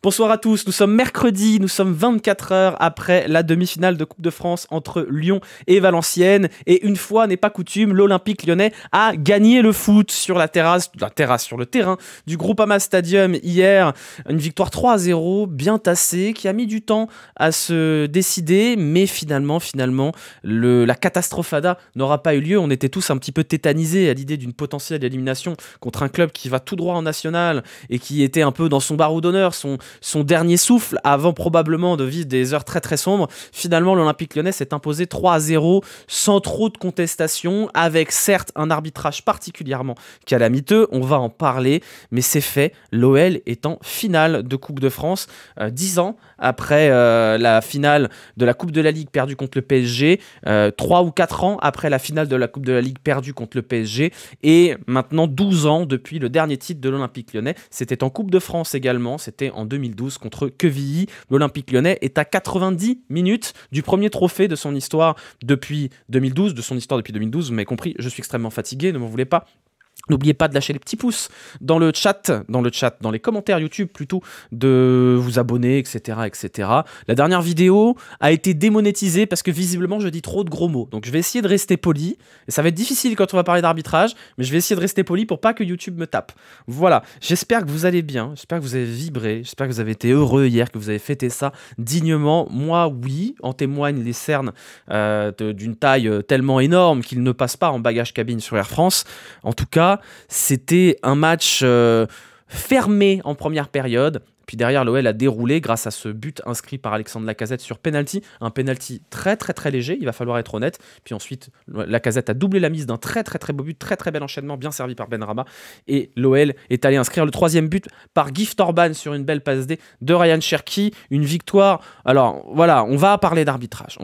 Bonsoir à tous, nous sommes mercredi, nous sommes 24 heures après la demi-finale de Coupe de France entre Lyon et Valenciennes. Et une fois n'est pas coutume, l'Olympique lyonnais a gagné le foot sur sur le terrain du Groupama Stadium hier. Une victoire 3-0, bien tassée, qui a mis du temps à se décider. Mais finalement, la catastrophada n'aura pas eu lieu. On était tous un petit peu tétanisés à l'idée d'une potentielle élimination contre un club qui va tout droit en national et qui était un peu dans son barreau d'honneur, son dernier souffle avant probablement de vivre des heures très très sombres. Finalement, l'Olympique lyonnais s'est imposé 3-0 sans trop de contestation, avec certes un arbitrage particulièrement calamiteux, on va en parler, mais c'est fait. L'OL est en finale de Coupe de France, 10 ans après la finale de la Coupe de la Ligue perdue contre le PSG, 3 ou 4 ans après la finale de la Coupe de la Ligue perdue contre le PSG, et maintenant 12 ans depuis le dernier titre de l'Olympique lyonnais. C'était en Coupe de France également, c'était en 2012 contre Quevilly. L'Olympique lyonnais est à 90 minutes du premier trophée de son histoire depuis 2012. Vous m'avez compris, je suis extrêmement fatigué, ne m'en voulez pas. N'oubliez pas de lâcher les petits pouces dans le chat, dans les commentaires YouTube plutôt, de vous abonner, etc., etc. La dernière vidéo a été démonétisée parce que visiblement je dis trop de gros mots. Donc je vais essayer de rester poli. Et ça va être difficile quand on va parler d'arbitrage, mais je vais essayer de rester poli pour pas que YouTube me tape. Voilà, j'espère que vous allez bien, j'espère que vous avez vibré, j'espère que vous avez été heureux hier, que vous avez fêté ça dignement. Moi, oui, en témoignent les cernes d'une taille tellement énorme qu'ils ne passent pas en bagage cabine sur Air France. En tout cas, c'était un match fermé en première période. Puis derrière, l'OL a déroulé grâce à ce but inscrit par Alexandre Lacazette sur penalty. Un penalty très très très léger, il va falloir être honnête. Puis ensuite, Lacazette a doublé la mise d'un très très très beau but, très très bel enchaînement, bien servi par Benrahma. Et l'OL est allé inscrire le troisième but par Gift Orban sur une belle passe D de Ryan Cherki. Une victoire. Alors voilà, on va parler d'arbitrage.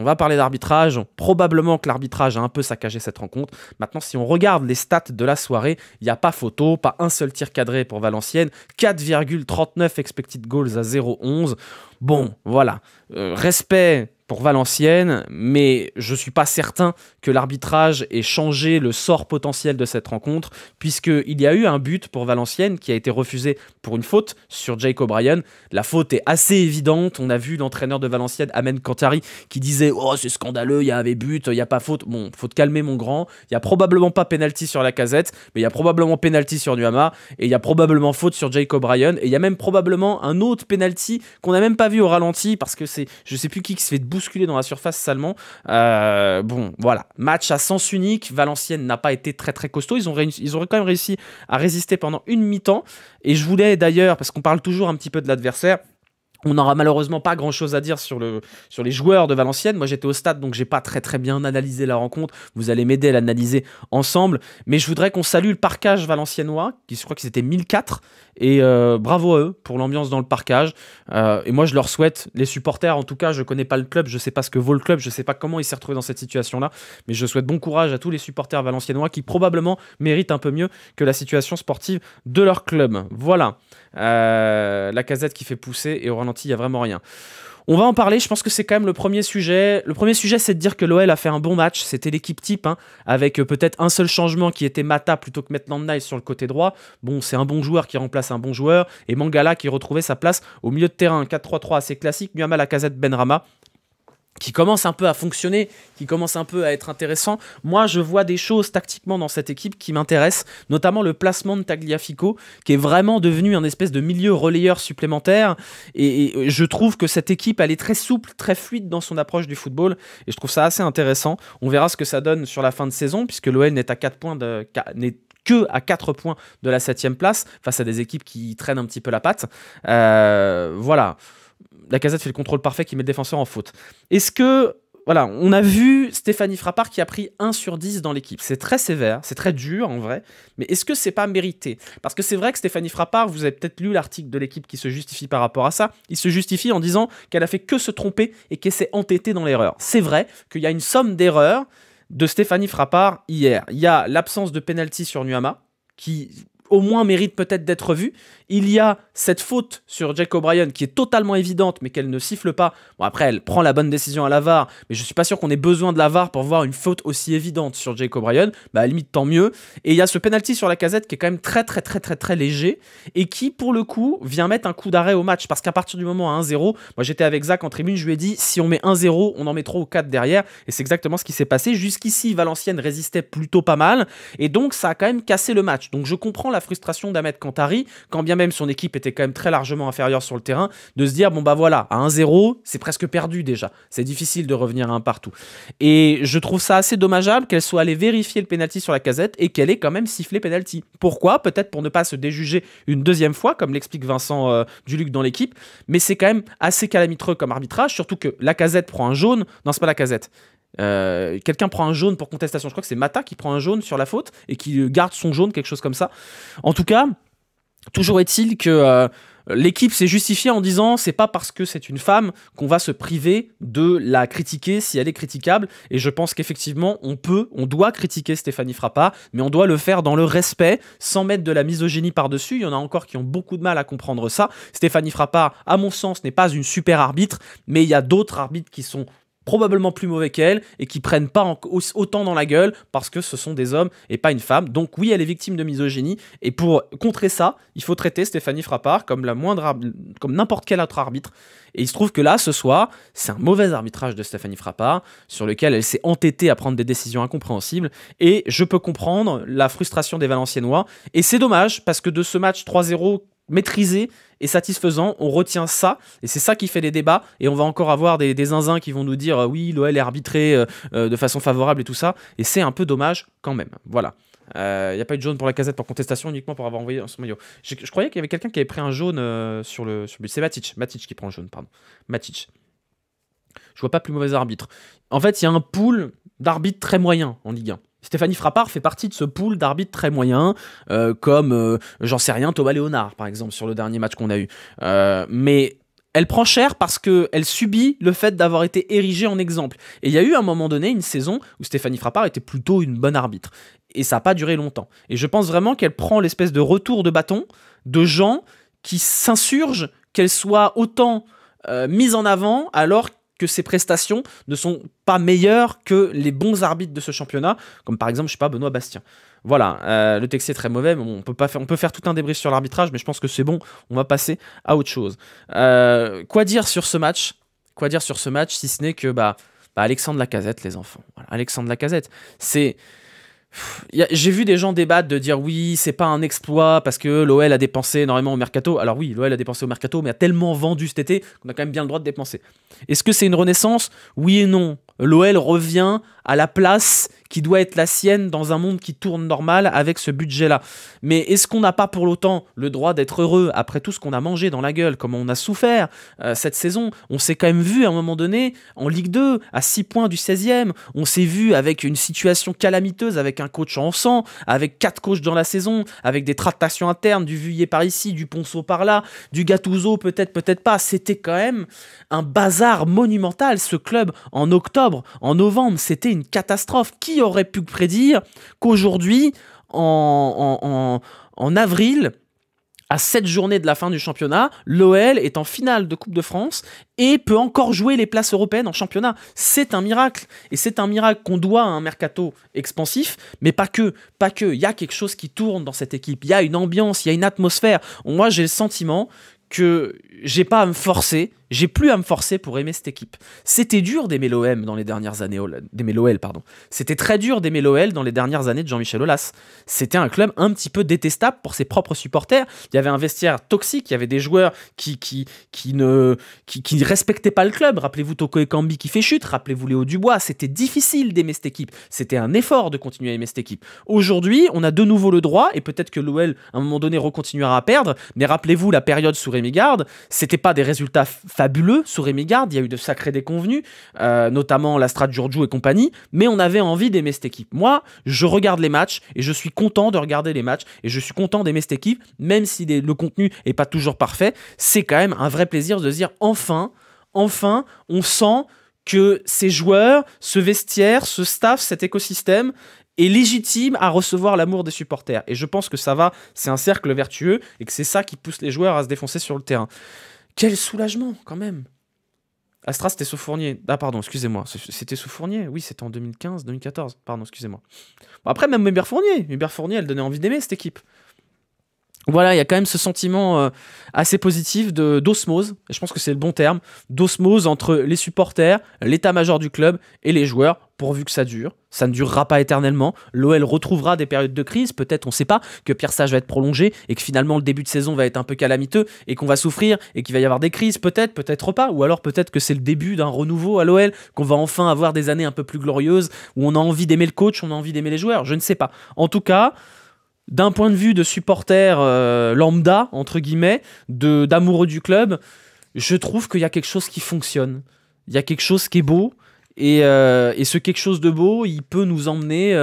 Probablement que l'arbitrage a un peu saccagé cette rencontre. Maintenant, si on regarde les stats de la soirée, il n'y a pas photo, pas un seul tir cadré pour Valenciennes, 4,39 expected goals à 0,11. Bon, voilà. Respect pour Valenciennes, mais je ne suis pas certain que l'arbitrage ait changé le sort potentiel de cette rencontre, puisqu'il y a eu un but pour Valenciennes qui a été refusé pour une faute sur Jake O'Brien. La faute est assez évidente. On a vu l'entraîneur de Valenciennes, Amen Kantari, qui disait « Oh, c'est scandaleux, il y avait but, il n'y a pas faute. » Bon, faut te calmer, mon grand. Il n'y a probablement pas pénalty sur Lacazette, mais il y a probablement pénalty sur Nuama, et il y a probablement faute sur Jake O'Brien, et il y a même probablement un autre pénalty qu'on n'a même pas vu au ralenti, parce que c'est, je sais plus qui se fait bousculer dans la surface salement. Bon, voilà. Match à sens unique. Valenciennes n'a pas été très très costaud. Ils auraient quand même réussi à résister pendant une mi-temps. Et je voulais d'ailleurs, parce qu'on parle toujours un petit peu de l'adversaire, on n'aura malheureusement pas grand chose à dire sur les joueurs de Valenciennes. Moi j'étais au stade, donc j'ai pas très très bien analysé la rencontre. Vous allez m'aider à l'analyser ensemble. Mais je voudrais qu'on salue le parkage valenciennois, qui je crois que c'était 1004. Et bravo à eux pour l'ambiance dans le parkage. Et moi je leur souhaite, les supporters en tout cas, je connais pas le club, je sais pas ce que vaut le club, je sais pas comment il s'est retrouvé dans cette situation-là. Mais je souhaite bon courage à tous les supporters valenciennois qui probablement méritent un peu mieux que la situation sportive de leur club. Voilà. Lacazette qui fait pousser et au ralenti il n'y a vraiment rien. On va en parler, je pense que c'est quand même le premier sujet. Le premier sujet, c'est de dire que l'OL a fait un bon match. C'était l'équipe type, hein, avec peut-être un seul changement qui était Mata plutôt que Maitland Niles sur le côté droit. Bon, c'est un bon joueur qui remplace un bon joueur. Et Mangala qui retrouvait sa place au milieu de terrain. 4-3-3 assez classique. Nuama, Lacazette, Benrahma, qui commence un peu à fonctionner, qui commence un peu à être intéressant. Moi, je vois des choses tactiquement dans cette équipe qui m'intéressent, notamment le placement de Tagliafico, qui est vraiment devenu un espèce de milieu relayeur supplémentaire. Et je trouve que cette équipe, elle est très souple, très fluide dans son approche du football. Et je trouve ça assez intéressant. On verra ce que ça donne sur la fin de saison, puisque l'OL n'est à 4 points que à 4 points de la 7e place, face à des équipes qui traînent un petit peu la patte. Voilà. Lacazette fait le contrôle parfait qui met le défenseur en faute. Est-ce que... Voilà, on a vu Stéphanie Frappart qui a pris 1 sur 10 dans l'équipe. C'est très sévère, c'est très dur en vrai, mais est-ce que c'est pas mérité? Parce que c'est vrai que Stéphanie Frappart, vous avez peut-être lu l'article de l'équipe qui se justifie par rapport à ça, il se justifie en disant qu'elle a fait que se tromper et qu'elle s'est entêtée dans l'erreur. C'est vrai qu'il y a une somme d'erreurs de Stéphanie Frappart hier. Il y a l'absence de penalty sur Nuama, qui au moins mérite peut-être d'être vu. il y a cette faute sur Jake O'Brien qui est totalement évidente, mais qu'elle ne siffle pas. Bon, après, elle prend la bonne décision à la VAR, mais je suis pas sûr qu'on ait besoin de la VAR pour voir une faute aussi évidente sur Jake O'Brien. Bah, à la limite, tant mieux. Et il y a ce penalty sur Lacazette qui est quand même très léger et qui, pour le coup, vient mettre un coup d'arrêt au match. Parce qu'à partir du moment à 1-0, moi j'étais avec Zach en tribune, je lui ai dit si on met 1-0, on en met 3 ou 4 derrière. Et c'est exactement ce qui s'est passé. Jusqu'ici, Valenciennes résistait plutôt pas mal. Et donc, ça a quand même cassé le match. Donc, je comprends la frustration d'Ahmed Kantari, quand bien même son équipe était quand même très largement inférieure sur le terrain, de se dire bon bah voilà, à 1-0, c'est presque perdu déjà. C'est difficile de revenir à un partout. Et je trouve ça assez dommageable qu'elle soit allée vérifier le penalty sur Lacazette et qu'elle ait quand même sifflé penalty. Pourquoi? Peut-être pour ne pas se déjuger une deuxième fois, comme l'explique Vincent Duluc dans l'équipe, mais c'est quand même assez calamiteux comme arbitrage, surtout que Lacazette prend un jaune. Non, c'est pas Lacazette. Quelqu'un prend un jaune pour contestation. Je crois que c'est Mata qui prend un jaune sur la faute et qui garde son jaune, quelque chose comme ça. En tout cas, toujours est-il que l'équipe s'est justifiée en disant c'est pas parce que c'est une femme qu'on va se priver de la critiquer si elle est critiquable. Et je pense qu'effectivement on doit critiquer Stéphanie Frappart, mais on doit le faire dans le respect, sans mettre de la misogynie par-dessus. Il y en a encore qui ont beaucoup de mal à comprendre ça. Stéphanie Frappart, à mon sens, n'est pas une super arbitre, mais il y a d'autres arbitres qui sont probablement plus mauvais qu'elle et qui prennent pas autant dans la gueule parce que ce sont des hommes et pas une femme. Donc oui, elle est victime de misogynie et pour contrer ça, il faut traiter Stéphanie Frappart comme comme n'importe quel autre arbitre. Et il se trouve que là, ce soir, c'est un mauvais arbitrage de Stéphanie Frappart sur lequel elle s'est entêtée à prendre des décisions incompréhensibles et je peux comprendre la frustration des Valenciennois et c'est dommage parce que de ce match 3-0 maîtrisé et satisfaisant, on retient ça et c'est ça qui fait les débats et on va encore avoir des zinzins qui vont nous dire oui, l'OL est arbitré de façon favorable et tout ça et c'est un peu dommage quand même. Voilà. Il n'y a pas eu de jaune pour Lacazette pour contestation, uniquement pour avoir envoyé son maillot. Je croyais qu'il y avait quelqu'un qui avait pris un jaune sur le but. C'est Matic qui prend le jaune, pardon. Matic. Je vois pas plus mauvais arbitre. En fait, il y a un pool d'arbitres très moyens en Ligue 1. Stéphanie Frappart fait partie de ce pool d'arbitres très moyens, comme, j'en sais rien, Thomas Léonard, par exemple, sur le dernier match qu'on a eu. Mais elle prend cher parce qu'elle subit le fait d'avoir été érigée en exemple. Et il y a eu à un moment donné une saison où Stéphanie Frappart était plutôt une bonne arbitre. Et ça n'a pas duré longtemps. Et je pense vraiment qu'elle prend l'espèce de retour de bâton de gens qui s'insurgent qu'elle soit autant mise en avant alors que ses prestations ne sont pas meilleures que les bons arbitres de ce championnat, comme par exemple, je sais pas, Benoît Bastien. Voilà, le texte est très mauvais, mais bon, on peut faire tout un débrief sur l'arbitrage, mais je pense que c'est bon, on va passer à autre chose. Quoi dire sur ce match, si ce n'est que Alexandre Lacazette, les enfants. Voilà, Alexandre Lacazette, c'est... J'ai vu des gens débattre de dire oui, c'est pas un exploit parce que l'OL a dépensé énormément au mercato. Alors oui, l'OL a dépensé au mercato, mais a tellement vendu cet été qu'on a quand même bien le droit de dépenser. Est-ce que c'est une renaissance? Oui et non. L'OL revient à la place qui doit être la sienne dans un monde qui tourne normal avec ce budget-là. Mais est-ce qu'on n'a pas pour l'autant le droit d'être heureux après tout ce qu'on a mangé dans la gueule, comme on a souffert cette saison? On s'est quand même vu à un moment donné en Ligue 2, à 6 points du 16e. On s'est vu avec une situation calamiteuse, avec un coach en sang, avec 4 coachs dans la saison, avec des tractations internes, du Vuillet par ici, du Ponceau par là, du Gattuso peut-être pas. C'était quand même un bazar monumental, ce club, en octobre, en novembre. C'était une catastrophe. Qui aurait pu prédire qu'aujourd'hui, en avril, à 7 journées de la fin du championnat, l'OL est en finale de Coupe de France et peut encore jouer les places européennes en championnat. C'est un miracle. Et c'est un miracle qu'on doit à un mercato expansif, mais pas que. Il y a quelque chose qui tourne dans cette équipe. Il y a une ambiance, il y a une atmosphère. Moi, j'ai le sentiment que j'ai plus à me forcer pour aimer cette équipe. C'était dur d'aimer l'OM dans les dernières années, d'aimer l'OL, pardon. C'était très dur d'aimer l'OL dans les dernières années de Jean-Michel Aulas. C'était un club un petit peu détestable pour ses propres supporters. Il y avait un vestiaire toxique, il y avait des joueurs qui ne respectaient pas le club. Rappelez-vous Toko Ekambi qui fait chute, rappelez-vous Léo Dubois. C'était difficile d'aimer cette équipe. C'était un effort de continuer à aimer cette équipe. Aujourd'hui, on a de nouveau le droit, et peut-être que l'OL, à un moment donné, recontinuera à perdre, mais rappelez-vous la période sous Rémi Garde, c'était pas des résultats fabuleux sous Rémi Garde, il y a eu de sacrés déconvenus, notamment la Strat Giorgio et compagnie, mais on avait envie d'aimer cette équipe. Moi, je regarde les matchs et je suis content de regarder les matchs et je suis content d'aimer cette équipe, même si le contenu est pas toujours parfait. C'est quand même un vrai plaisir de se dire enfin, on sent que ces joueurs, ce vestiaire, ce staff, cet écosystème est légitime à recevoir l'amour des supporters. Et je pense que ça va, c'est un cercle vertueux et que c'est ça qui pousse les joueurs à se défoncer sur le terrain. Quel soulagement, quand même. Astra, c'était sous Fournier. Ah, pardon, excusez-moi. C'était sous Fournier. Oui, c'était en 2015, 2014. Pardon, excusez-moi. Bon, après, même Hubert Fournier, elle donnait envie d'aimer cette équipe. Voilà, il y a quand même ce sentiment assez positif d'osmose, et je pense que c'est le bon terme, d'osmose entre les supporters, l'état-major du club et les joueurs, pourvu que ça dure. Ça ne durera pas éternellement. L'OL retrouvera des périodes de crise, peut-être, on ne sait pas, que Pierre Sage va être prolongé et que finalement le début de saison va être un peu calamiteux et qu'on va souffrir et qu'il va y avoir des crises, peut-être, peut-être pas, ou alors peut-être que c'est le début d'un renouveau à l'OL, qu'on va enfin avoir des années un peu plus glorieuses où on a envie d'aimer le coach, on a envie d'aimer les joueurs, je ne sais pas. En tout cas, d'un point de vue de supporter lambda, entre guillemets, d'amoureux du club, je trouve qu'il y a quelque chose qui fonctionne. Il y a quelque chose qui est beau, et ce quelque chose de beau, il peut nous emmener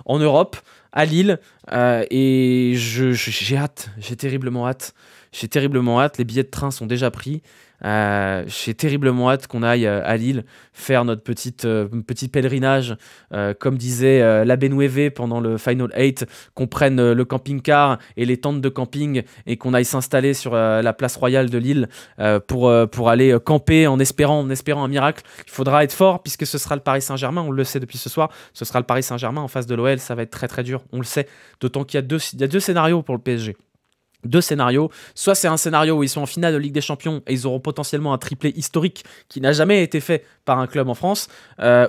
en Europe, à Lille, et j'ai hâte, j'ai terriblement hâte. J'ai terriblement hâte, les billets de train sont déjà pris. J'ai terriblement hâte qu'on aille à Lille faire notre petit pèlerinage, comme disait l'abbé Nueve pendant le Final 8, qu'on prenne le camping-car et les tentes de camping et qu'on aille s'installer sur la place royale de Lille pour aller camper en espérant un miracle. Il faudra être fort puisque ce sera le Paris Saint-Germain, on le sait depuis ce soir, ce sera le Paris Saint-Germain en face de l'OL, ça va être très très dur, on le sait, d'autant qu'il y a deux scénarios pour le PSG. Deux scénarios, soit c'est un scénario où ils sont en finale de Ligue des Champions et ils auront potentiellement un triplé historique qui n'a jamais été fait par un club en France,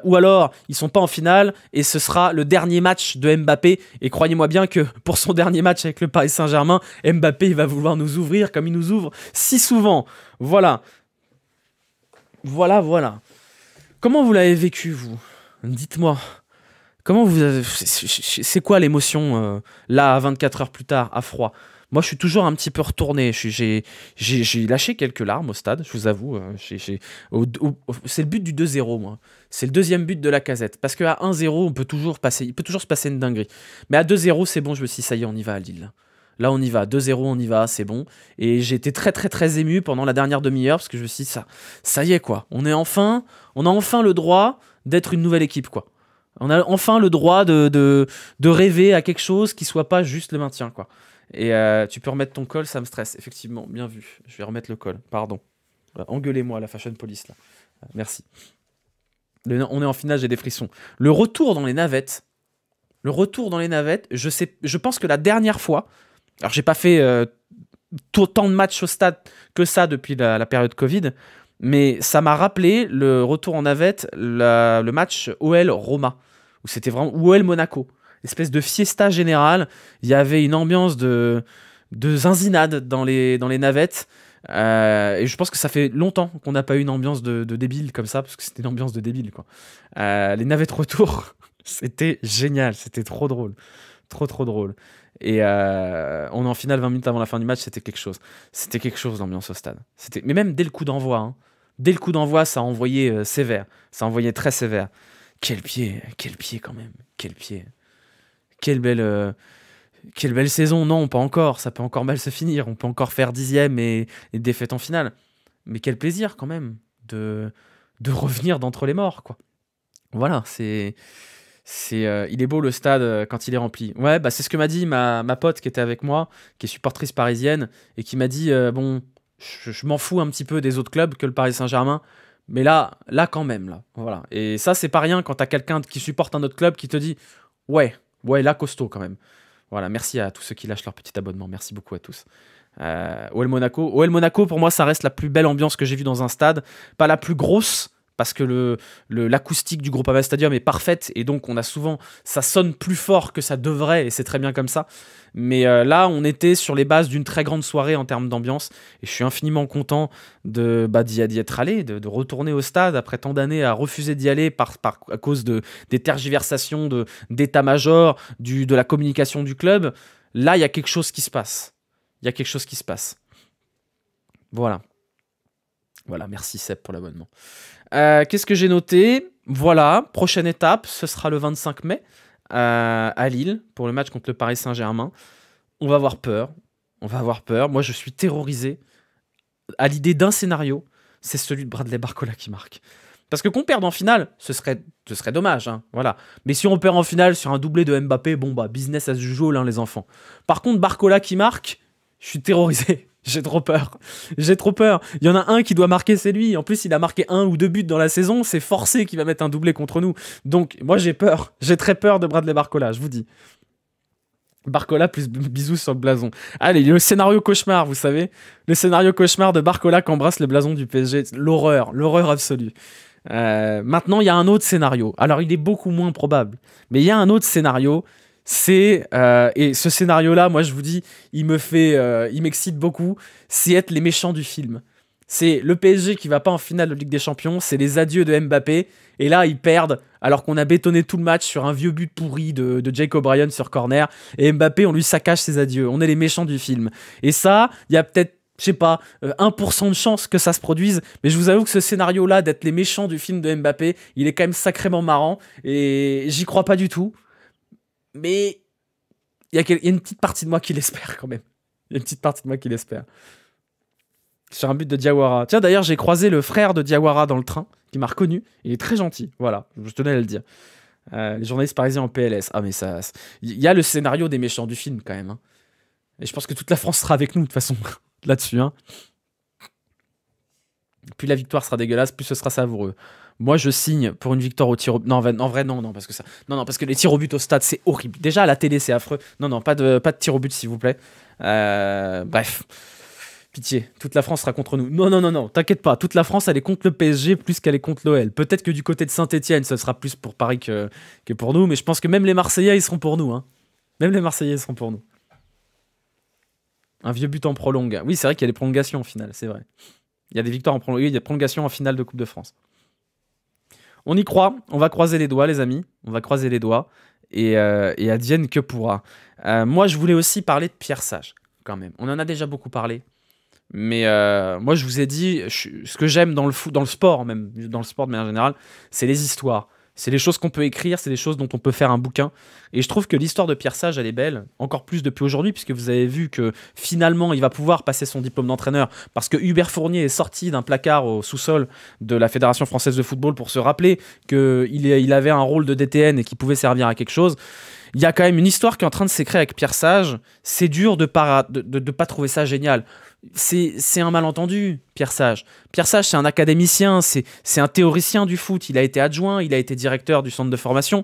ou alors ils sont pas en finale et ce sera le dernier match de Mbappé, et croyez-moi bien que pour son dernier match avec le Paris Saint-Germain, Mbappé il va vouloir nous ouvrir comme il nous ouvre si souvent. Voilà. Comment vous l'avez vécu, vous? Dites-moi. Comment vous avez... C'est quoi l'émotion là, 24 heures plus tard, à froid? Moi, je suis toujours un petit peu retourné. J'ai lâché quelques larmes au stade, je vous avoue. C'est le but du 2-0, moi. C'est le deuxième but de Lacazette. Parce qu'à 1-0, il peut toujours se passer une dinguerie. Mais à 2-0, c'est bon, je me suis dit, ça y est, on y va à Lille. Là, on y va. 2-0, on y va, c'est bon. Et j'ai été très, très, très ému pendant la dernière demi-heure parce que je me suis dit, ça y est, quoi. On a enfin le droit d'être une nouvelle équipe, quoi. On a enfin le droit de rêver à quelque chose qui soit pas juste le maintien, quoi. Et tu peux remettre ton col, ça me stresse. Effectivement, bien vu. Je vais remettre le col, pardon. Engueulez-moi, la fashion police, là. Merci. On est en finale, j'ai des frissons. Le retour dans les navettes, je pense que la dernière fois, alors j'ai pas fait autant de matchs au stade que ça depuis la période Covid, mais ça m'a rappelé le retour en navette, le match OL-Roma, où c'était vraiment OL-Monaco. Espèce de fiesta générale, il y avait une ambiance de zinzinade dans les navettes, et je pense que ça fait longtemps qu'on n'a pas eu une ambiance de débile comme ça, parce que c'était une ambiance de débile, quoi. Les navettes retour, c'était génial, c'était trop drôle, trop drôle. Et on est en finale 20 minutes avant la fin du match, c'était quelque chose l'ambiance au stade. Mais même dès le coup d'envoi, hein. Dès le coup d'envoi, ça a envoyé sévère, ça a envoyé très sévère. Quel pied quand même, quel pied. Quelle belle saison. Non, pas encore, ça peut encore mal se finir, on peut encore faire 10e et défaite en finale. Mais quel plaisir quand même de revenir d'entre les morts, quoi. Voilà, il est beau le stade quand il est rempli. Ouais, bah c'est ce que m'a dit ma pote qui était avec moi, qui est supportrice parisienne, et qui m'a dit, bon, je m'en fous un petit peu des autres clubs que le Paris Saint-Germain, mais là quand même, là. Voilà. Et ça, c'est pas rien quand t'as quelqu'un qui supporte un autre club qui te dit, ouais, là, costaud quand même. Voilà, merci à tous ceux qui lâchent leur petit abonnement. Merci beaucoup à tous. OL Monaco, pour moi, ça reste la plus belle ambiance que j'ai vue dans un stade. Pas la plus grosse, parce que l'acoustique du Groupama Stadium est parfaite, et donc ça sonne plus fort que ça devrait, et c'est très bien comme ça. Mais là, on était sur les bases d'une très grande soirée en termes d'ambiance, et je suis infiniment content d'y être allé, de retourner au stade après tant d'années à refuser d'y aller à cause des tergiversations d'état-major, de la communication du club. Là, il y a quelque chose qui se passe. Voilà, merci Seb pour l'abonnement. Qu'est-ce que j'ai noté? Voilà, prochaine étape, ce sera le 25 mai à Lille pour le match contre le Paris Saint-Germain. On va avoir peur. Moi, je suis terrorisé à l'idée d'un scénario, c'est celui de Bradley Barcola qui marque. Parce que qu'on perde en finale, ce serait dommage, hein, voilà. Mais si on perd en finale sur un doublé de Mbappé, bon bah business as usual, hein, les enfants. Par contre, Barcola qui marque, je suis terrorisé. J'ai trop peur. J'ai trop peur. Il y en a un qui doit marquer, c'est lui. En plus, il a marqué 1 ou 2 buts dans la saison. C'est forcé qu'il va mettre un doublé contre nous. Donc, moi, j'ai peur. J'ai très peur de Bradley Barcola, je vous dis. Barcola plus bisous sur le blason. Allez, le scénario cauchemar, vous savez. Le scénario cauchemar de Barcola qui embrasse le blason du PSG. L'horreur. L'horreur absolue. Maintenant, il y a un autre scénario. Alors, il est beaucoup moins probable. Mais il y a un autre scénario. Et ce scénario-là, moi, je vous dis, il m'excite beaucoup. C'est être les méchants du film. C'est le PSG qui va pas en finale de Ligue des Champions. C'est les adieux de Mbappé. Et là, ils perdent alors qu'on a bétonné tout le match sur un vieux but pourri de Jake O'Brien sur corner. Et Mbappé, on lui saccage ses adieux. On est les méchants du film. Et ça, il y a peut-être, je sais pas, 1% de chance que ça se produise, mais je vous avoue que ce scénario-là, d'être les méchants du film de Mbappé, il est quand même sacrément marrant, et j'y crois pas du tout, mais il y a une petite partie de moi qui l'espère quand même. Il y a une petite partie de moi qui l'espère. Sur un but de Diawara. Tiens, d'ailleurs, j'ai croisé le frère de Diawara dans le train, qui m'a reconnu, il est très gentil, voilà, je tenais à le dire. Les journalistes parisiens en PLS. Ah mais ça... Il y a le scénario des méchants du film quand même, hein. Et je pense que toute la France sera avec nous de toute façon. Là-dessus, hein. Plus la victoire sera dégueulasse, plus ce sera savoureux. Moi, je signe pour une victoire au tir au but. Non, en vrai, non, parce que ça. Non, parce que les tirs au but au stade, c'est horrible. Déjà, à la télé, c'est affreux. Non, pas de tir au but, s'il vous plaît. Bref. Pitié, toute la France sera contre nous. Non, t'inquiète pas. Toute la France, elle est contre le PSG plus qu'elle est contre l'OL. Peut-être que du côté de Saint-Etienne, ce sera plus pour Paris que pour nous, mais je pense que même les Marseillais, ils seront pour nous, hein. Même les Marseillais, ils seront pour nous. Un vieux but en prolongue. Oui, c'est vrai qu'il y a des prolongations en finale, c'est vrai. Il y a des victoires en prolongation, il y a des prolongations en finale de Coupe de France. On y croit, on va croiser les doigts, les amis. On va croiser les doigts. Et advienne que pourra. Moi, je voulais aussi parler de Pierre Sage, quand même. On en a déjà beaucoup parlé. Mais moi, je vous ai dit, ce que j'aime dans le sport, même dans le sport de manière générale, c'est les histoires. C'est les choses qu'on peut écrire, c'est les choses dont on peut faire un bouquin. Et je trouve que l'histoire de Pierre Sage, elle est belle, encore plus depuis aujourd'hui, puisque vous avez vu que finalement, il va pouvoir passer son diplôme d'entraîneur, parce que Hubert Fournier est sorti d'un placard au sous-sol de la Fédération Française de Football pour se rappeler qu'il avait un rôle de DTN et qu'il pouvait servir à quelque chose. Il y a quand même une histoire qui est en train de s'écrire avec Pierre Sage. C'est dur de pas trouver ça génial. C'est un malentendu, Pierre Sage. Pierre Sage, c'est un académicien, c'est un théoricien du foot. Il a été adjoint, il a été directeur du centre de formation,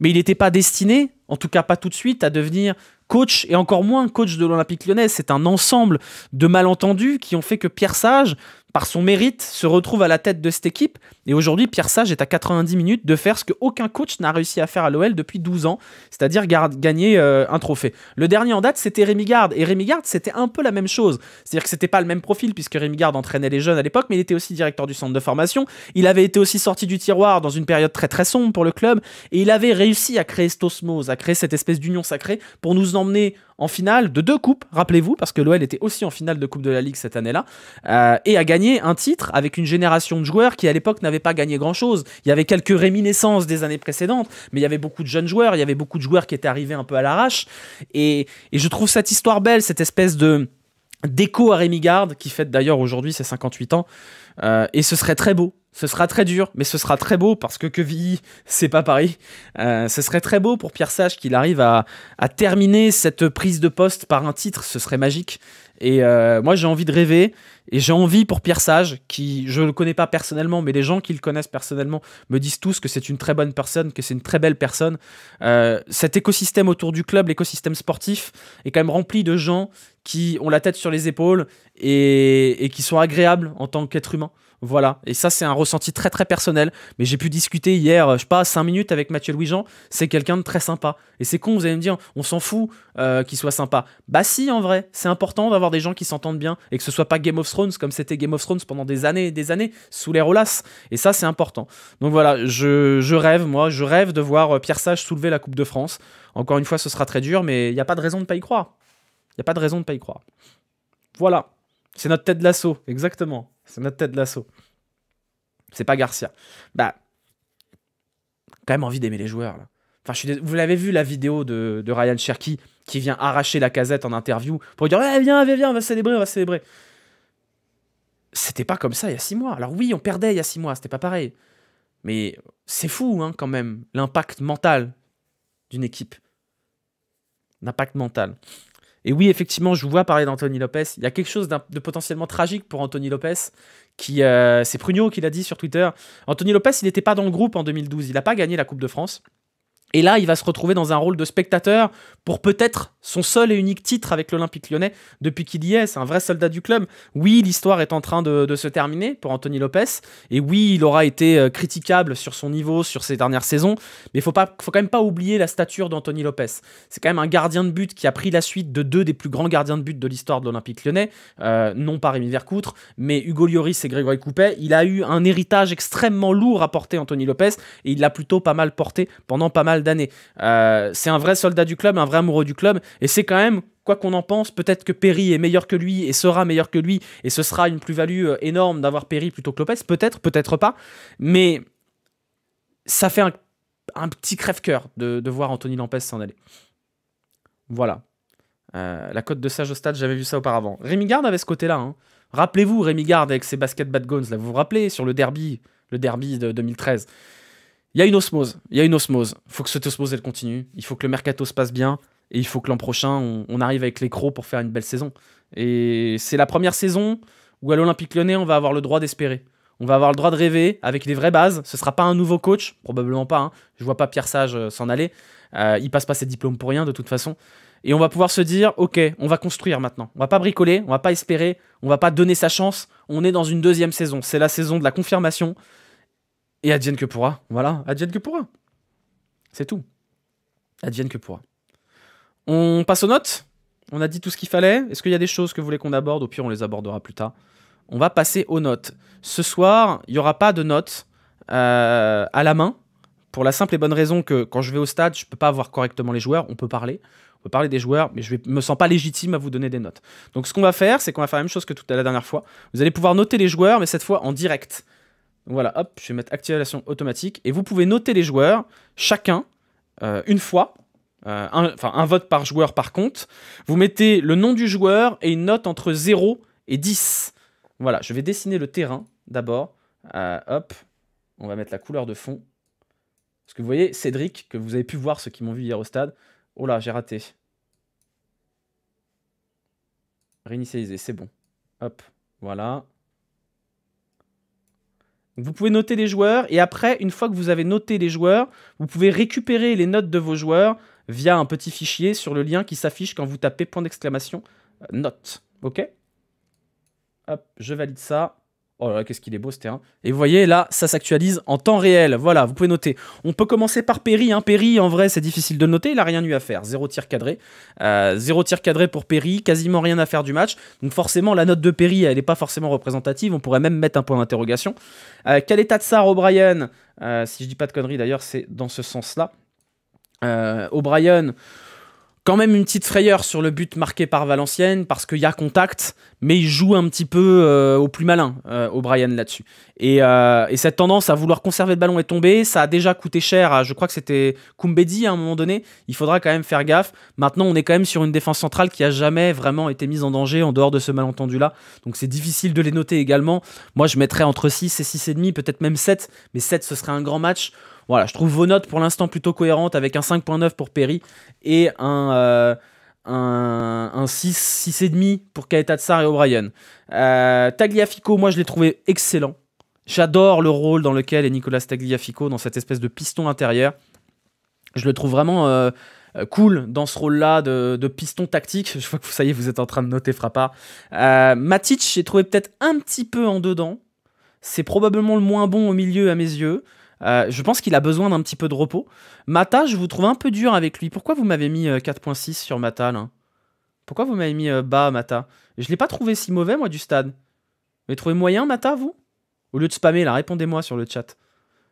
mais il n'était pas destiné, en tout cas pas tout de suite, à devenir coach, et encore moins coach de l'Olympique Lyonnais. C'est un ensemble de malentendus qui ont fait que Pierre Sage, par son mérite, se retrouve à la tête de cette équipe. Et aujourd'hui, Pierre Sage est à 90 minutes de faire ce qu'aucun coach n'a réussi à faire à l'OL depuis 12 ans, c'est-à-dire gagner un trophée. Le dernier en date, c'était Rémi Garde. Et Rémi Garde, c'était un peu la même chose. C'est-à-dire que c'était pas le même profil, puisque Rémi Garde entraînait les jeunes à l'époque, mais il était aussi directeur du centre de formation. Il avait été aussi sorti du tiroir dans une période très très sombre pour le club. Et il avait réussi à créer cette osmose, à créer cette espèce d'union sacrée pour nous emmener en finale de 2 coupes, rappelez-vous, parce que l'OL était aussi en finale de Coupe de la Ligue cette année-là, et a gagné un titre avec une génération de joueurs qui à l'époque n'avaient pas gagné grand-chose. Il y avait quelques réminiscences des années précédentes, mais il y avait beaucoup de jeunes joueurs, il y avait beaucoup de joueurs qui étaient arrivés un peu à l'arrache, et je trouve cette histoire belle, cette espèce d'écho à Rémi Garde, qui fête d'ailleurs aujourd'hui ses 58 ans, et ce serait très beau. Ce sera très dur, mais ce sera très beau parce que Quevilly, c'est pas Paris. Ce serait très beau pour Pierre Sage qu'il arrive à terminer cette prise de poste par un titre, ce serait magique. Et moi, j'ai envie de rêver, et j'ai envie pour Pierre Sage, qui, je le connais pas personnellement, mais les gens qui le connaissent personnellement me disent tous que c'est une très bonne personne, que c'est une très belle personne. Cet écosystème autour du club, l'écosystème sportif, est quand même rempli de gens qui ont la tête sur les épaules et qui sont agréables en tant qu'être humain. Voilà, et ça c'est un ressenti très très personnel, mais j'ai pu discuter hier, je sais pas, 5 minutes avec Mathieu Louis-Jean, c'est quelqu'un de très sympa, et c'est con, vous allez me dire, on s'en fout qu'il soit sympa. Bah si, en vrai, c'est important d'avoir des gens qui s'entendent bien, et que ce soit pas Game of Thrones, comme c'était Game of Thrones pendant des années et des années, sous les Rolas, et ça c'est important. Donc voilà, je rêve de voir Pierre Sage soulever la Coupe de France. Encore une fois, ce sera très dur, mais il n'y a pas de raison de pas y croire. Il n'y a pas de raison de pas y croire. Voilà, c'est notre tête de l'assaut, exactement. C'est notre tête de l'assaut. C'est pas Garcia. Bah, quand même envie d'aimer les joueurs, là. Enfin, vous l'avez vu, la vidéo de Ryan Cherki qui vient arracher la Casette en interview pour dire hey, viens, on va célébrer. C'était pas comme ça il y a 6 mois. Alors oui, on perdait il y a 6 mois, c'était pas pareil. Mais c'est fou, hein, quand même, l'impact mental d'une équipe. L'impact mental. Et oui, effectivement, je vous vois parler d'Anthony Lopez. Il y a quelque chose de potentiellement tragique pour Anthony Lopez. C'est Prugnot qui l'a dit sur Twitter. Anthony Lopez, il n'était pas dans le groupe en 2012. Il n'a pas gagné la Coupe de France. Et là, il va se retrouver dans un rôle de spectateur pour peut-être son seul et unique titre avec l'Olympique Lyonnais depuis qu'il y est. C'est un vrai soldat du club. Oui, l'histoire est en train de se terminer pour Anthony Lopez. Et oui, il aura été critiquable sur son niveau sur ces dernières saisons. Mais il faut quand même pas oublier la stature d'Anthony Lopez. C'est quand même un gardien de but qui a pris la suite de deux des plus grands gardiens de but de l'histoire de l'Olympique Lyonnais. Non pas Rémi Vercouttre, mais Hugo Lloris et Grégory Coupet. Il a eu un héritage extrêmement lourd à porter, Anthony Lopez. Et il l'a plutôt pas mal porté pendant pas mal d'années. C'est un vrai soldat du club, un vrai amoureux du club, et c'est quand même, quoi qu'on en pense, peut-être que Perry est meilleur que lui et sera meilleur que lui, et ce sera une plus-value énorme d'avoir Perry plutôt que Lopez, peut-être, peut-être pas, mais ça fait un petit crève-cœur de voir Anthony Lopez s'en aller. Voilà. La cote de Sage au stade, j'avais vu ça auparavant. Rémi Garde avait ce côté-là, hein. Rappelez-vous Rémi Garde avec ses baskets Bad Guns, là, vous vous rappelez, sur le derby de 2013. Il y a une osmose. Il faut que cette osmose, elle continue. Il faut que le mercato se passe bien. Et il faut que l'an prochain, on arrive avec les crocs pour faire une belle saison. Et c'est la première saison où à l'Olympique Lyonnais, on va avoir le droit d'espérer. On va avoir le droit de rêver avec les vraies bases. Ce ne sera pas un nouveau coach, probablement pas. Hein. Je ne vois pas Pierre Sage s'en aller. Il passe pas ses diplômes pour rien, de toute façon. Et on va pouvoir se dire, ok, on va construire maintenant. On va pas bricoler, on va pas espérer, on va pas donner sa chance. On est dans une deuxième saison. C'est la saison de la confirmation. Et advienne que pourra. Voilà, advienne que pourra. C'est tout. Advienne que pourra. On passe aux notes. On a dit tout ce qu'il fallait. Est-ce qu'il y a des choses que vous voulez qu'on aborde? Au pire, on les abordera plus tard. On va passer aux notes. Ce soir, il n'y aura pas de notes à la main. Pour la simple et bonne raison que quand je vais au stade, je ne peux pas voir correctement les joueurs. On peut parler des joueurs, mais je ne me sens pas légitime à vous donner des notes. Donc ce qu'on va faire, c'est qu'on va faire la même chose que toute la dernière fois. Vous allez pouvoir noter les joueurs, mais cette fois en direct. Voilà, hop, je vais mettre activation automatique. Et vous pouvez noter les joueurs, chacun, une fois. Un vote par joueur par compte. Vous mettez le nom du joueur et une note entre 0 et 10. Voilà, je vais dessiner le terrain d'abord. Hop, on va mettre la couleur de fond. Parce que vous voyez, Cédric, que vous avez pu voir ceux qui m'ont vu hier au stade. Oh là, j'ai raté. Réinitialiser, c'est bon. Hop, voilà. Vous pouvez noter les joueurs et après, une fois que vous avez noté les joueurs, vous pouvez récupérer les notes de vos joueurs via un petit fichier sur le lien qui s'affiche quand vous tapez point d'exclamation notes. Ok? Hop, je valide ça. Oh là là, qu'est-ce qu'il est beau ce terrain. Et vous voyez, là, ça s'actualise en temps réel. Voilà, vous pouvez noter. On peut commencer par Perry. Hein. Perry, en vrai, c'est difficile de noter. Il n'a rien eu à faire. 0 tir cadré. 0 tir cadré pour Perry. Quasiment rien à faire du match. Donc forcément, la note de Perry, elle n'est pas forcément représentative. On pourrait même mettre un point d'interrogation. Kaleta Tsar O'Brien. Si je dis pas de conneries, d'ailleurs, c'est dans ce sens-là. O'Brien... Quand même une petite frayeur sur le but marqué par Valenciennes parce qu'il y a contact, mais il joue un petit peu au plus malin, O'Brien là-dessus. Et cette tendance à vouloir conserver le ballon est tombée, ça a déjà coûté cher à, je crois que c'était Koumbedi à un moment donné, il faudra quand même faire gaffe. Maintenant, on est quand même sur une défense centrale qui a jamais vraiment été mise en danger en dehors de ce malentendu-là, donc c'est difficile de les noter également. Moi, je mettrais entre 6 et 6,5, peut-être même 7, mais 7, ce serait un grand match. Voilà, je trouve vos notes pour l'instant plutôt cohérentes avec un 5.9 pour Perry et un 6, 6,5 pour Kaleta Tsar et O'Brien. Tagliafico, moi je l'ai trouvé excellent. J'adore le rôle dans lequel est Nicolas Tagliafico dans cette espèce de piston intérieur. Je le trouve vraiment cool dans ce rôle-là de piston tactique. Je vois que ça y est, vous êtes en train de noter Frappard. Matic, j'ai trouvé peut-être un petit peu en dedans. C'est probablement le moins bon au milieu à mes yeux. Je pense qu'il a besoin d'un petit peu de repos. Mata, je vous trouve un peu dur avec lui. Pourquoi vous m'avez mis 4.6 sur Mata là? Pourquoi vous m'avez mis bas Mata? Je ne l'ai pas trouvé si mauvais moi du stade. Vous l'avez trouvé moyen Mata vous? Au lieu de spammer là, répondez-moi sur le chat.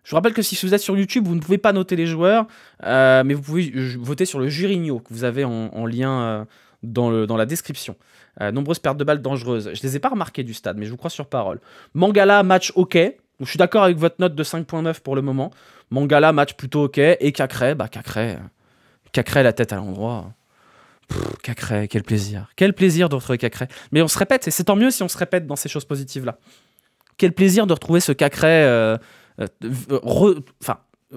Je vous rappelle que si vous êtes sur YouTube, vous ne pouvez pas noter les joueurs, mais vous pouvez voter sur le Jurigno que vous avez en lien dans la description. Nombreuses pertes de balles dangereuses. Je ne les ai pas remarquées du stade, mais je vous crois sur parole. Mangala, match ok. Donc, je suis d'accord avec votre note de 5.9 pour le moment. Mangala, match plutôt ok. Et Cacré, Cacré, la tête à l'endroit. Cacré, quel plaisir. Quel plaisir de retrouver Cacré. Mais on se répète, et c'est tant mieux si on se répète dans ces choses positives-là. Quel plaisir de retrouver ce Cacré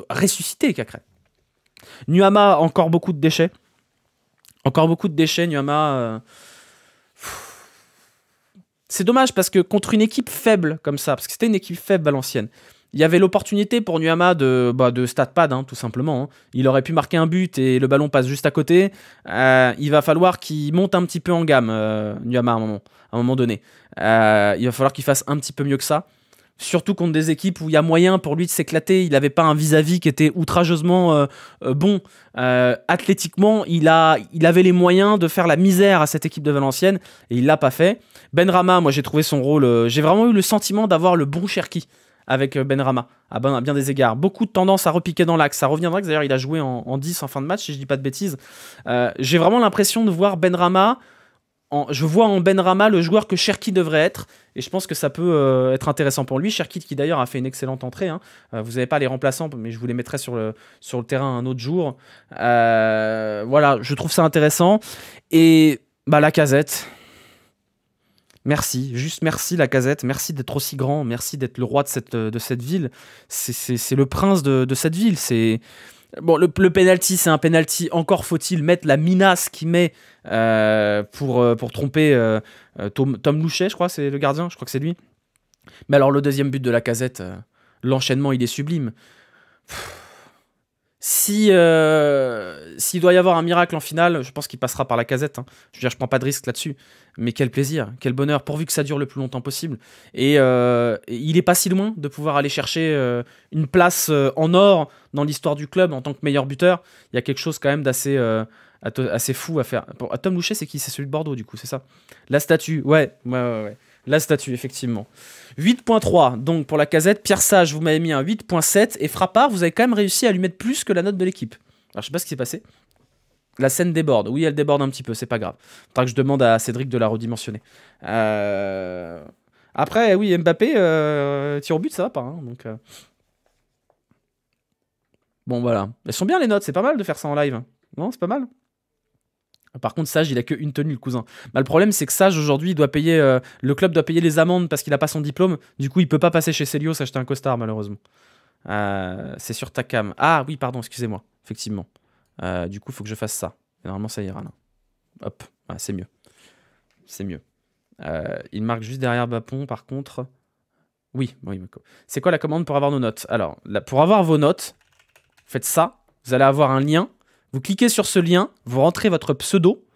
ressusciter Cacré. Nuama, encore beaucoup de déchets. Encore beaucoup de déchets, Nuama. C'est dommage parce que contre une équipe faible comme ça, parce que c'était une équipe faible Valenciennes, il y avait l'opportunité pour Nuama de stat pad, hein, tout simplement. Hein. Il aurait pu marquer un but et le ballon passe juste à côté. Il va falloir qu'il monte un petit peu en gamme, Nuama, à un moment donné. Il va falloir qu'il fasse un petit peu mieux que ça. Surtout contre des équipes où il y a moyen pour lui de s'éclater. Il n'avait pas un vis-à-vis qui était outrageusement bon. Athlétiquement, il avait les moyens de faire la misère à cette équipe de Valenciennes et il l'a pas fait. Benrahma, moi j'ai trouvé son rôle... j'ai vraiment eu le sentiment d'avoir le bon Cherki avec Benrahma, à bien des égards. Beaucoup de tendance à repiquer dans l'axe. Ça reviendra que d'ailleurs il a joué en 10 en fin de match, si je dis pas de bêtises. J'ai vraiment l'impression de voir Benrahma... Je vois en Benrahma le joueur que Cherki devrait être, et je pense que ça peut être intéressant pour lui. Cherki qui d'ailleurs a fait une excellente entrée. Hein. Vous n'avez pas les remplaçants, mais je vous les mettrai sur le terrain un autre jour. Voilà, je trouve ça intéressant. Et Lacazette... Merci, juste merci Lacazette, merci d'être aussi grand, merci d'être le roi de cette ville. C'est le prince de cette ville. Bon, le penalty, c'est un penalty. Encore faut-il mettre la minace qu'il met pour tromper Tom Louchet, je crois, c'est le gardien, je crois que c'est lui. Mais alors le deuxième but de Lacazette, l'enchaînement, il est sublime. S'il doit y avoir un miracle en finale, je pense qu'il passera par Lacazette. Hein. Je veux dire, je prends pas de risque là-dessus. Mais quel plaisir, quel bonheur, pourvu que ça dure le plus longtemps possible. Et il est pas si loin de pouvoir aller chercher une place en or dans l'histoire du club en tant que meilleur buteur. Il y a quelque chose quand même d'assez assez fou à faire. À Tom Louchet, c'est qui? C'est celui de Bordeaux, du coup, c'est ça? La statue, ouais. La statue, effectivement. 8.3, donc pour Lacazette. Pierre Sage, vous m'avez mis un 8.7. Et Frappard, vous avez quand même réussi à lui mettre plus que la note de l'équipe. Alors, je sais pas ce qui s'est passé. La scène déborde. Oui, elle déborde un petit peu, c'est pas grave. Faudra que je demande à Cédric de la redimensionner. Après, oui, Mbappé, tir au but, ça va pas. Hein, donc, bon, voilà. Elles sont bien les notes, c'est pas mal de faire ça en live. Non, c'est pas mal. Par contre, Sage, il a qu'une tenue, le cousin. Le problème, c'est que Sage, aujourd'hui, il doit payer, le club doit payer les amendes parce qu'il a pas son diplôme. Du coup, il peut pas passer chez Célio s'acheter un costard, malheureusement. C'est sur ta cam. Ah oui, pardon, excusez-moi. Effectivement. Du coup, il faut que je fasse ça. Et normalement, ça ira là. Hop, c'est mieux. C'est mieux. Il marque juste derrière Bapon, par contre. Oui. C'est quoi la commande pour avoir nos notes? Alors, pour avoir vos notes, faites ça. Vous allez avoir un lien. Vous cliquez sur ce lien, vous rentrez votre pseudo,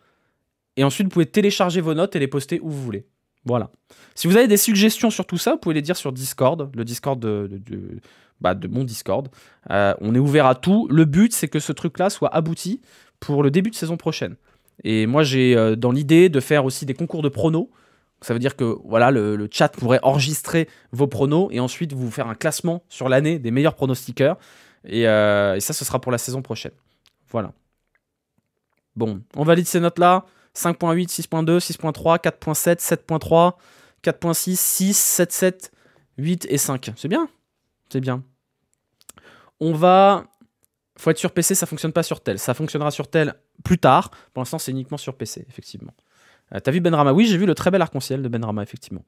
et ensuite vous pouvez télécharger vos notes et les poster où vous voulez. Voilà. Si vous avez des suggestions sur tout ça, vous pouvez les dire sur Discord, le Discord de mon Discord. On est ouvert à tout. Le but, c'est que ce truc-là soit abouti pour le début de saison prochaine. Et moi, j'ai dans l'idée de faire aussi des concours de pronos. Ça veut dire que voilà, le chat pourrait enregistrer vos pronos et ensuite vous faire un classement sur l'année des meilleurs pronostiqueurs. Et ça, ce sera pour la saison prochaine. Voilà. Bon, on valide ces notes-là. 5.8, 6.2, 6.3, 4.7, 7.3, 4.6, 6, 7, 7, 8 et 5. C'est bien. C'est bien. On va... Faut être sur PC, ça fonctionne pas sur tel. Ça fonctionnera sur tel plus tard. Pour l'instant, c'est uniquement sur PC, effectivement. T'as vu Benrahma? Oui, j'ai vu le très bel arc-en-ciel de Benrahma, effectivement.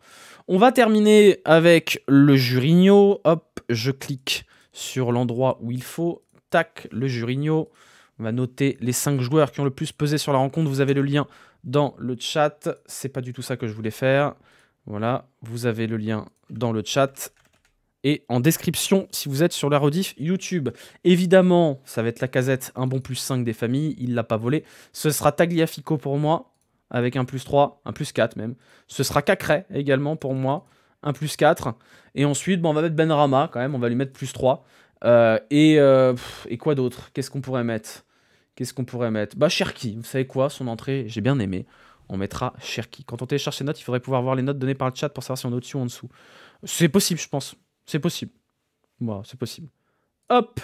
On va terminer avec le Jurigno. Hop, je clique sur l'endroit où il faut. Tac, le Jurigno. On va noter les 5 joueurs qui ont le plus pesé sur la rencontre. Vous avez le lien dans le chat. C'est pas du tout ça que je voulais faire. Voilà, vous avez le lien dans le chat. Et en description, si vous êtes sur la rediff YouTube. Évidemment, ça va être Lacazette, un bon plus 5 des familles. Il l'a pas volé. Ce sera Tagliafico pour moi, avec un plus 3, un plus 4 même. Ce sera Cacré également pour moi, un plus 4. Et ensuite, on va mettre Benrahma quand même. On va lui mettre plus 3. Et quoi d'autre? Qu'est-ce qu'on pourrait mettre? Cherki, vous savez quoi? Son entrée, j'ai bien aimé. On mettra Cherki. Quand on télécharge ces notes, il faudrait pouvoir voir les notes données par le chat pour savoir si on est au-dessus ou en dessous. C'est possible, je pense. C'est possible. Voilà, c'est possible. Hop!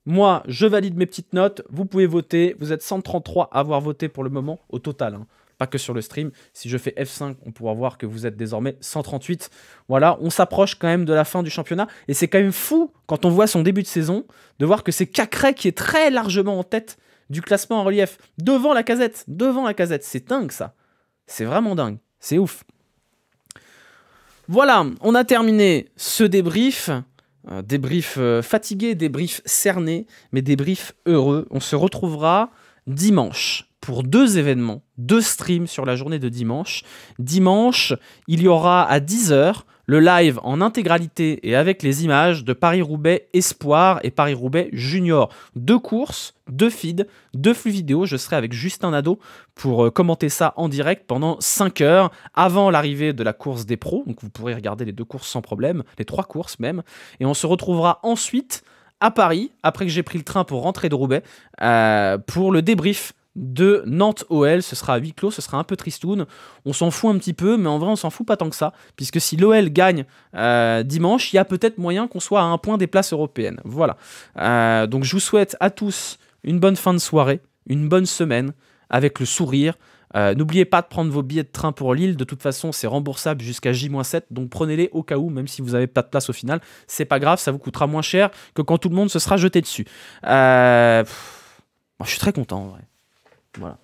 Moi, je valide mes petites notes. Vous pouvez voter. Vous êtes 133 à avoir voté pour le moment, au total. Hein. Pas que sur le stream. Si je fais F5, on pourra voir que vous êtes désormais 138. Voilà, on s'approche quand même de la fin du championnat. Et c'est quand même fou, quand on voit son début de saison, de voir que c'est Cacré qui est très largement en tête du classement en relief. Devant Lacazette. C'est dingue, ça. C'est vraiment dingue. C'est ouf. Voilà, on a terminé ce débrief. Débrief fatigué, débrief cerné, mais débrief heureux. On se retrouvera dimanche pour 2 événements, 2 streams sur la journée de dimanche. Dimanche, il y aura à 10h le live en intégralité et avec les images de Paris-Roubaix Espoir et Paris-Roubaix Junior. 2 courses, 2 feeds, 2 flux vidéo. Je serai avec Justin Nadeau pour commenter ça en direct pendant 5 heures avant l'arrivée de la course des pros. Donc vous pourrez regarder les 2 courses sans problème, les 3 courses même. Et on se retrouvera ensuite à Paris, après que j'ai pris le train pour rentrer de Roubaix, pour le débrief de Nantes-OL. Ce sera à huis clos, ce sera un peu tristoun. On s'en fout un petit peu, mais en vrai, on s'en fout pas tant que ça, puisque si l'OL gagne dimanche, il y a peut-être moyen qu'on soit à un point des places européennes. Voilà. Donc je vous souhaite à tous une bonne fin de soirée, une bonne semaine, avec le sourire. N'oubliez pas de prendre vos billets de train pour Lille. De toute façon, c'est remboursable jusqu'à J-7. Donc prenez-les au cas où, même si vous n'avez pas de place au final. C'est pas grave, ça vous coûtera moins cher que quand tout le monde se sera jeté dessus. Je suis très content en vrai. Voilà.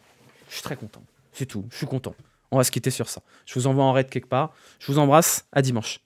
Je suis très content. C'est tout. Je suis content. On va se quitter sur ça. Je vous envoie en raid quelque part. Je vous embrasse. À dimanche.